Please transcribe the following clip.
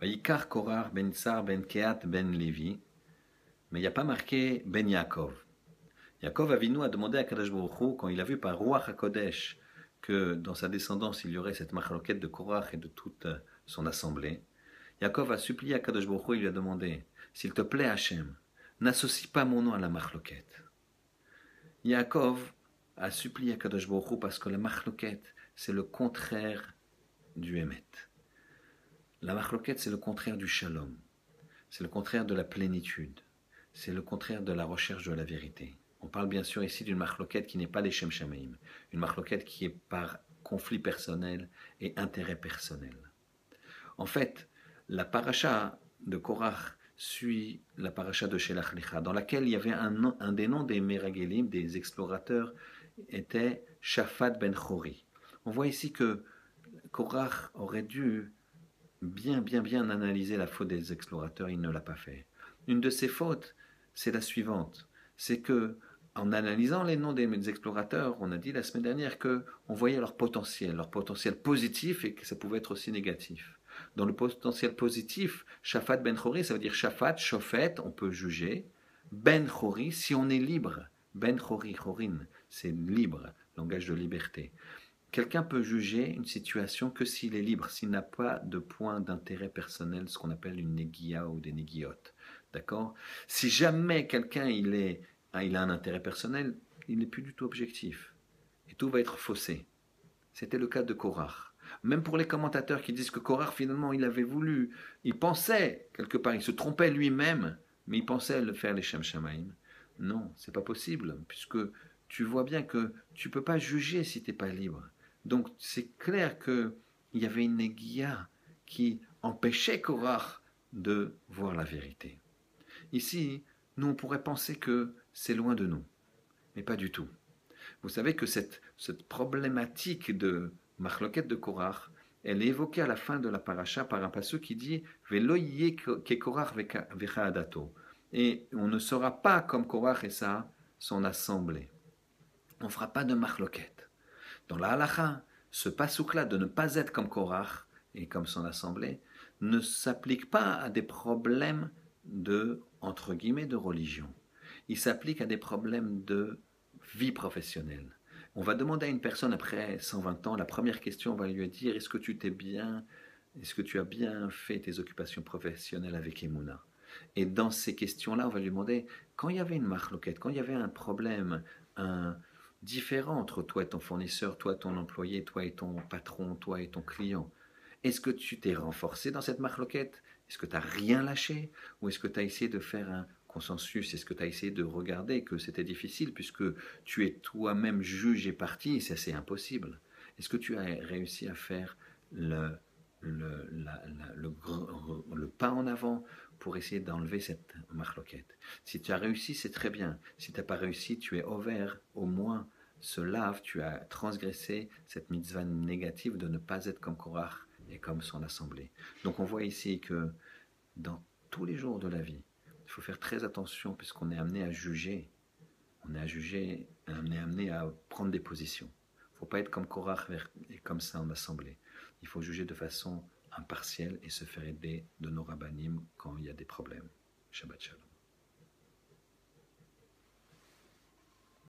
Vaikar Korar ben Tsar ben Kehat ben Lévi, mais il n'y a pas marqué ben Yaakov. Yaakov Avinu a demandé à Kadosh Baruch Hu, quand il a vu par Ruach HaKodesh que dans sa descendance il y aurait cette machloket de Korach et de toute son assemblée, Yaakov a supplié à Kadosh Baruch Hu, il lui a demandé, s'il te plaît Hachem, n'associe pas mon nom à la machloket. Yaakov a supplié à Kadosh Baruch Hu parce que la machloket, c'est le contraire du Emet. La machloket, c'est le contraire du shalom. C'est le contraire de la plénitude. C'est le contraire de la recherche de la vérité. On parle bien sûr ici d'une machloket qui n'est pas les Shem Shamaim, une machloket qui est par conflit personnel et intérêt personnel. En fait, la paracha de Korach suit la paracha de Shelach Lecha, dans laquelle il y avait un des noms des Meragelim, des explorateurs, était Shafat ben Chori. On voit ici que Korach aurait dû bien analyser la faute des explorateurs, il ne l'a pas fait. Une de ces fautes, c'est la suivante, c'est que en analysant les noms des explorateurs, on a dit la semaine dernière que on voyait leur potentiel positif et que ça pouvait être aussi négatif. Dans le potentiel positif, Shafat ben Chori, ça veut dire Shafat, Shofet, on peut juger. Ben Chori, si on est libre. Ben Chori, Chorin, c'est libre, langage de liberté. Quelqu'un peut juger une situation que s'il est libre, s'il n'a pas de point d'intérêt personnel, ce qu'on appelle une négia ou des négiotes. D'accord? Si jamais quelqu'un il a un intérêt personnel, il n'est plus du tout objectif. Et tout va être faussé. C'était le cas de Korach. Même pour les commentateurs qui disent que Korach, finalement, il avait voulu, il pensait, quelque part, il se trompait lui-même, mais il pensait le faire les Shem Shamaim. Non, c'est pas possible, puisque tu vois bien que tu peux pas juger si tu n'es pas libre. Donc c'est clair qu'il y avait une négia qui empêchait Korach de voir la vérité. Ici, nous on pourrait penser que c'est loin de nous, mais pas du tout. Vous savez que cette problématique de Machloket de Korach, elle est évoquée à la fin de la paracha par un passage qui dit Veloye ke Korach vecha adato. Et on ne sera pas comme Korach et son assemblée. On ne fera pas de Machloket. Dans la halacha, ce pasouk-là de ne pas être comme Korach et comme son assemblée ne s'applique pas à des problèmes de, entre guillemets, de religion. Il s'applique à des problèmes de vie professionnelle. On va demander à une personne après 120 ans, la première question, on va lui dire, est-ce que tu as bien fait tes occupations professionnelles avec Emouna? Et dans ces questions-là, on va lui demander, quand il y avait une machloquette, quand il y avait un problème, un différent entre toi et ton fournisseur, toi et ton employé, toi et ton patron, toi et ton client, est-ce que tu t'es renforcé dans cette machloquette? Est-ce que tu n'as rien lâché? Ou est-ce que tu as essayé de faire un consensus? Est-ce que tu as essayé de regarder que c'était difficile puisque tu es toi-même juge et parti et ça c'est impossible? Est-ce que tu as réussi à faire le pas en avant pour essayer d'enlever cette machloquette? Si tu as réussi, c'est très bien. Si tu n'as pas réussi, tu es ouvert, au moins se lave, tu as transgressé cette mitzvah négative de ne pas être comme Korach et comme son assemblée. Donc on voit ici que dans tous les jours de la vie, il faut faire très attention puisqu'on est amené à juger. On est amené à prendre des positions. Il ne faut pas être comme Korach et comme ça en assemblée. Il faut juger de façon impartielle et se faire aider de nos rabbanim quand il y a des problèmes. Shabbat shalom.